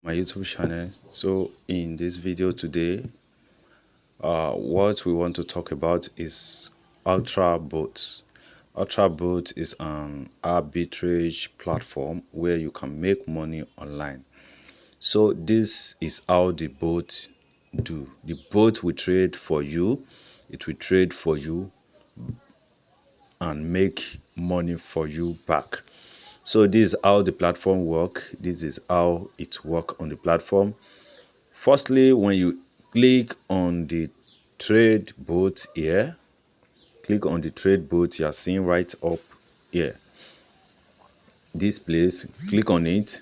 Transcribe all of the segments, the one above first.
My YouTube channel. So in this video today, what we want to talk about is Ultra Boat. Ultra Boat is an arbitrage platform where you can make money online. So this is how the boat do. The boat will trade for you. It will trade for you and make money for you back. So this is how the platform work. This is how it work on the platform. Firstly, when you click on the trade boat here, click on the trade boat you are seeing right up here. This place, click on it.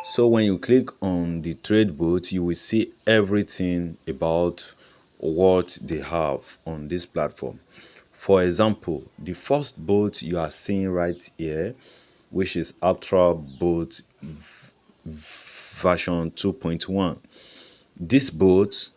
So when you click on the trade boat, you will see everything about what they have on this platform. For example, the first boat you are seeing right here, which is Ultra Boat version 2.1. This boat,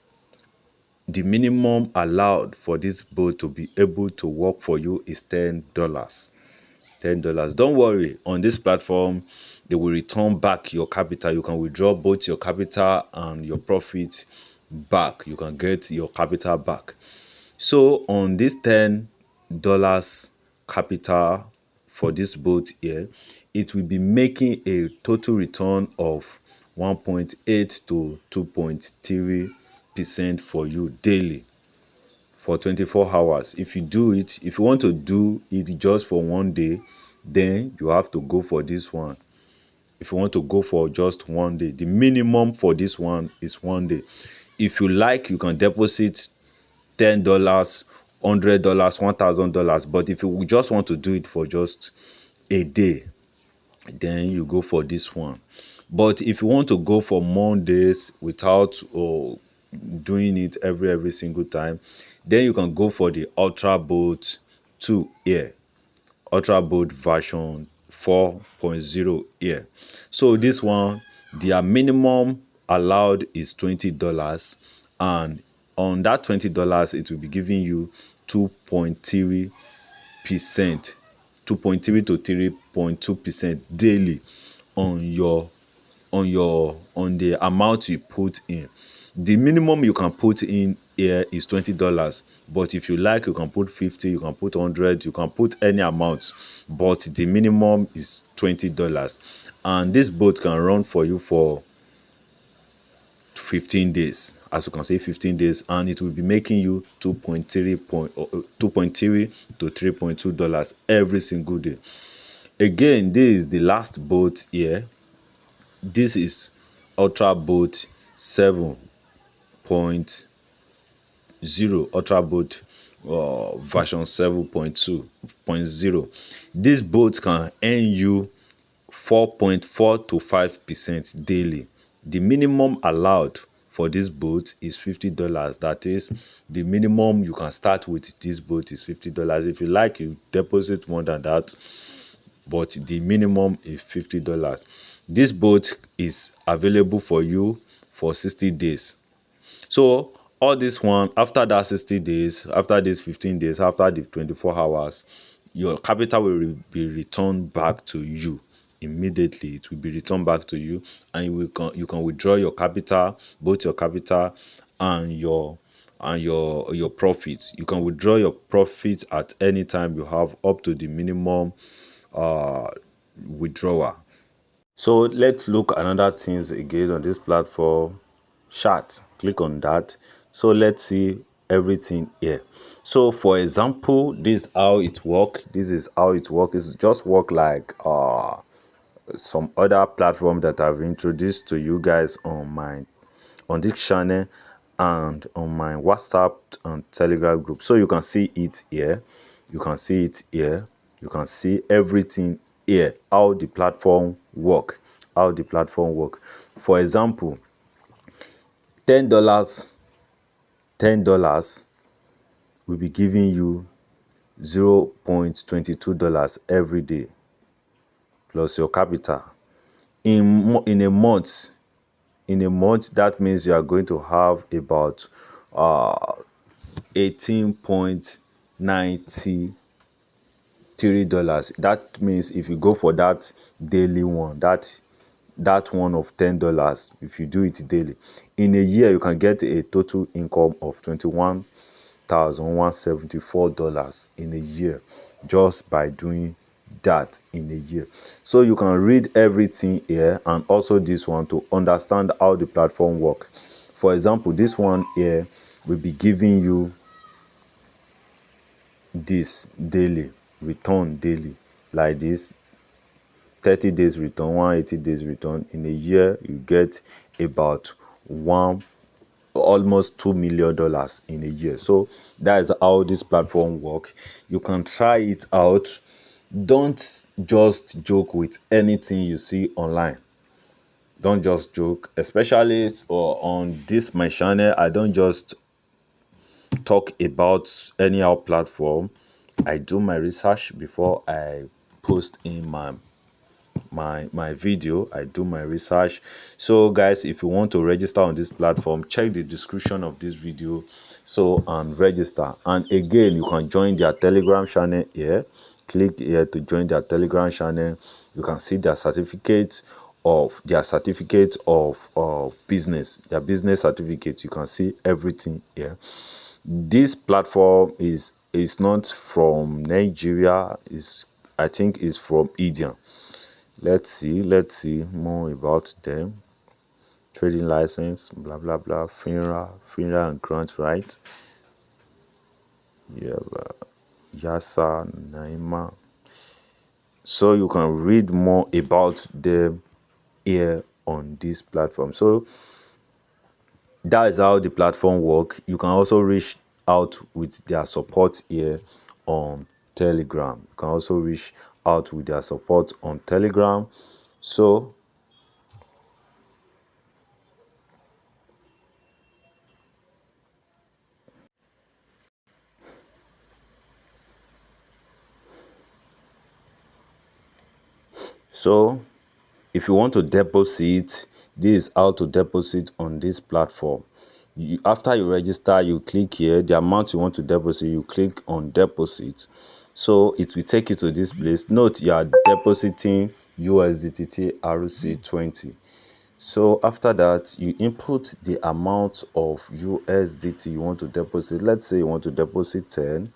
the minimum allowed for this boat to be able to work for you is $10. $10. Don't worry, on this platform, they will return back your capital. You can withdraw both your capital and your profit back. You can get your capital back. So on this $10 capital for this boat here, it will be making a total return of 1.8 to 2.3% for you daily for 24 hours. If you do it, if you want to do it just for one day, then you have to go for this one. If you want to go for just one day, the minimum for this one is one day. If you like, you can deposit $10, $100, $1,000. But if you just want to do it for just a day, then you go for this one. But if you want to go for Mondays without doing it every single time, then you can go for the Ultra Boat 2 here. Ultra Boat version 4.0 here. So this one, their minimum allowed is $20, and on that $20 it will be giving you 2.3%, 2.3 to 3.2% daily on the amount you put in. The minimum you can put in here is $20, but if you like, you can put 50, you can put 100, you can put any amount, but the minimum is $20. And this boat can run for you for 15 days, as you can see, 15 days, and it will be making you 2.3 to $3.2 every single day. Again, this is the last boat here. This is Ultra Boat 7.0, Ultra Boat version 7.2.0. This boat can earn you 4.4 to 5% daily. The minimum allowed for this boat is $50. That is, the minimum you can start with this boat is $50. If you like, you deposit more than that, but the minimum is $50. This boat is available for you for 60 days. So all this one, after that 60 days, after this 15 days, after the 24 hours, your capital will be returned back to you immediately. It will be returned back to you, and you can withdraw your capital, both your capital and your profits. You can withdraw your profits at any time you have up to the minimum uh withdrawal. So let's look another things again on this platform. Chat, click on that. So let's see everything here. So for example, this is how it work. This is how it work. It's just work like some other platform that I've introduced to you guys on this channel and on my WhatsApp and Telegram group. So you can see it here. You can see it here. You can see everything here. How the platform work. How the platform work. For example, $10, $10 will be giving you $0.22 every day plus your capital. In a month, that means you are going to have about 18.93 dollars. That means if you go for that daily one, that that one of $10 if you do it daily. In a year, you can get a total income of $21,174 in a year just by doing that in a year. So you can read everything here and also this one to understand how the platform works. For example, this one here will be giving you this daily return daily, like this 30 days return, 180 days return. In a year you get about one almost $2 million in a year. So that is how this platform works. You can try it out. Don't just joke with anything you see online. Don't just joke, especially on this my channel. I don't just talk about anyhow platform. I do my research before I post in my video. I do my research. So guys, if you want to register on this platform, check the description of this video so and register. And again, you can join their Telegram channel here. Click here to join their Telegram channel. You can see their certificate of business, their business certificate. You can see everything here. This platform is not from Nigeria. Is I think is from India. Let's see more about them. Trading license, blah blah blah. FINRA and grant right. Yeah, Yasa Naima. So you can read more about them here on this platform. So that is how the platform work. You can also reach out with their support here on Telegram. You can also reach out with their support on Telegram. So So if you want to deposit, this is how to deposit on this platform. After you register, you click here, the amount you want to deposit, you click on deposit. So it will take you to this place. Note you are depositing USDT RC20. So after that, you input the amount of USDT you want to deposit. Let's say you want to deposit 10,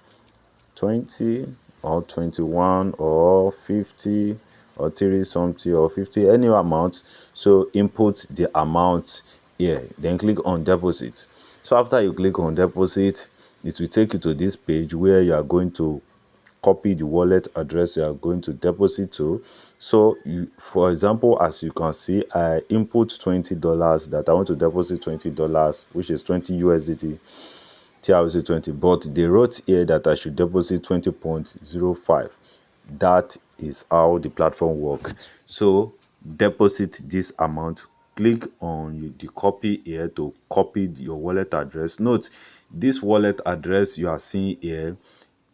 20 or 21 or 50 or 30 something or 50, any amount. So input the amount here, then click on deposit. So after you click on deposit, it will take you to this page where you are going to copy the wallet address you are going to deposit to. So for example, as you can see, I input $20 that I want to deposit $20, which is 20 USDT TRC20, but they wrote here that I should deposit 20.05. That is how the platform works. So deposit this amount. Click on the copy here to copy your wallet address. Note this wallet address you are seeing here,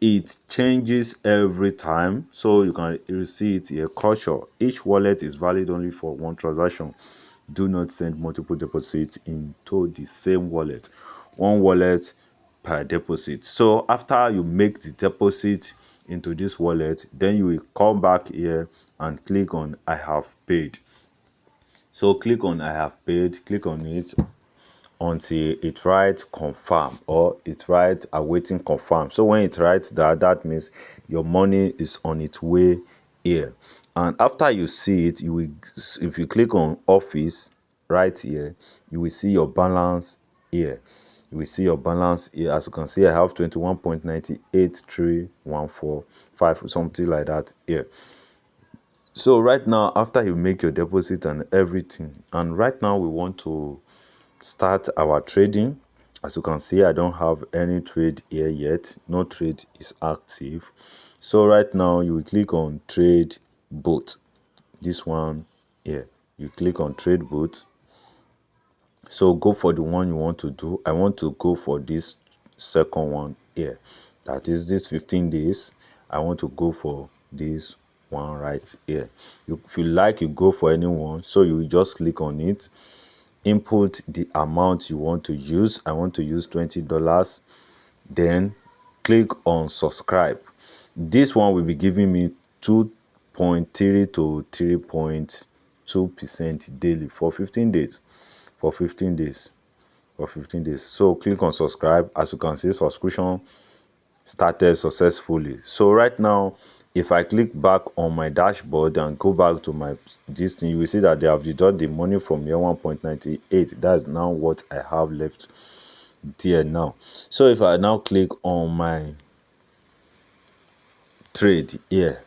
it changes every time, so you can see it here. Caution: each wallet is valid only for one transaction. Do not send multiple deposits into the same wallet. One wallet per deposit. So after you make the deposit into this wallet, then you will come back here and click on I have paid. So click on I have paid, click on it until it writes confirm or it writes awaiting confirm. So when it writes that, that means your money is on its way here. And after you see it, you will, if you click on office right here, you will see your balance here. You will see your balance here. As you can see, I have 21.98314.5, something like that here. So right now, after you make your deposit and everything, and right now we want to start our trading. As you can see, I don't have any trade here yet. No trade is active. So right now you will click on trade bot. This one here, you click on trade bot. So go for the one you want to do. I want to go for this second one here, that is this 15 days. I want to go for this one right here. If you like, you go for any one. So you just click on it, input the amount you want to use. I want to use $20. Then click on subscribe. This one will be giving me 2.3 to 3.2 2% daily for 15 days. For 15 days. For 15 days. So click on subscribe. As you can see, subscription started successfully. So right now, if I click back on my dashboard and go back to my this thing, you will see that they have deducted the money from here 1.98. That's now what I have left there now. So if I now click on my trade here,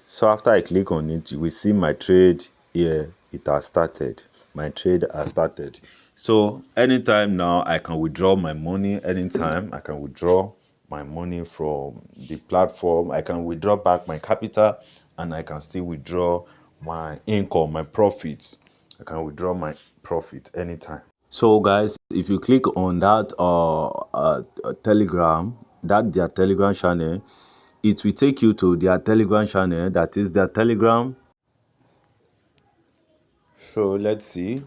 so after I click on it, you will see my trade here. It has started. My trade has started. So anytime now I can withdraw my money. Anytime I can withdraw my money from the platform. I can withdraw back my capital, and I can still withdraw my income, my profits. I can withdraw my profit anytime. So guys, if you click on that Telegram, that their Telegram channel, it will take you to their Telegram channel. That is their Telegram. So let's see.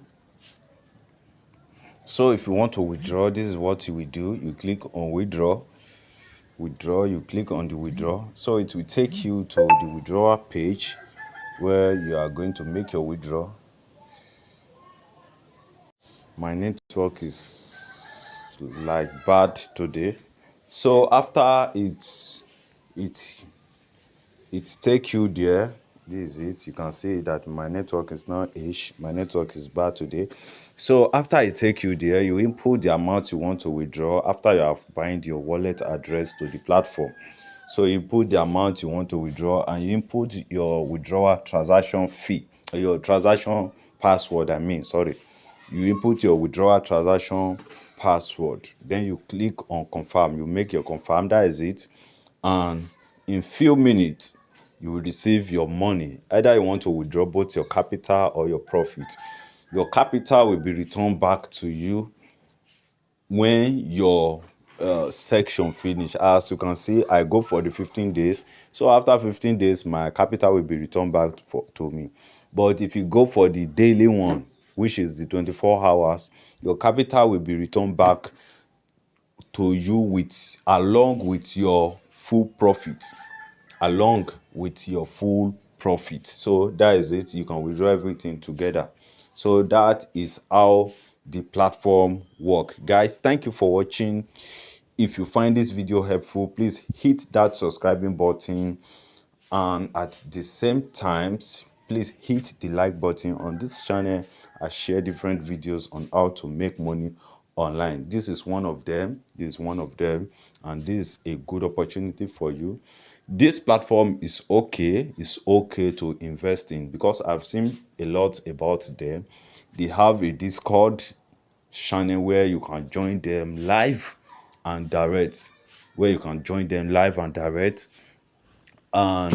So if you want to withdraw, this is what you will do. You click on withdraw. You click on the withdraw. So it will take you to the withdrawal page where you are going to make your withdrawal. My network is like bad today. So after it take you there, this is it. You can see that my network is not ish. My network is bad today. So after it take you there, you input the amount you want to withdraw after you have bind your wallet address to the platform. So you put the amount you want to withdraw, and you input your withdrawal transaction fee, your transaction password. Sorry. You input your withdrawal transaction password. Then you click on confirm. You make your confirm. That is it. And in few minutes, you will receive your money. Either you want to withdraw both your capital or your profit. Your capital will be returned back to you when your section finish. As you can see, I go for the 15 days. So after 15 days, my capital will be returned back to me. But if you go for the daily one, which is the 24 hours, your capital will be returned back to you with along with your full profit. So that is it. You can withdraw everything together. So that is how the platform work. Guys, thank you for watching. If you find this video helpful, please hit that subscribing button, and at the same times, please hit the like button. On this channel, I share different videos on how to make money online. This is one of them. And this is a good opportunity for you. This platform is okay. It's okay to invest in, because I've seen a lot about them. They have a Discord channel where you can join them live and direct, and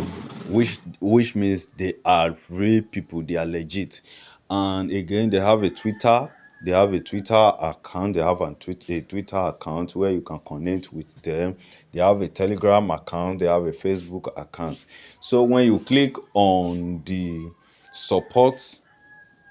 which means they are real people, they are legit. And again, they have a Twitter. Account. They have a Twitter account where you can connect with them. They have a Telegram account. They have a Facebook account. So when you click on the support,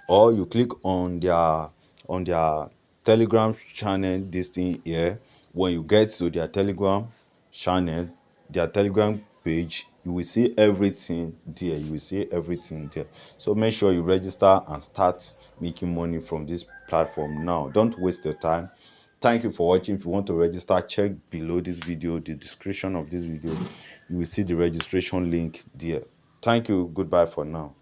or you click on their Telegram channel, this thing here, when you get to their Telegram channel, their Telegram page, you will see everything there. So make sure you register and start making money from this platform now. Don't waste your time. Thank you for watching. If you want to register, check below this video, the description of this video. You will see the registration link there. Thank you. Goodbye for now.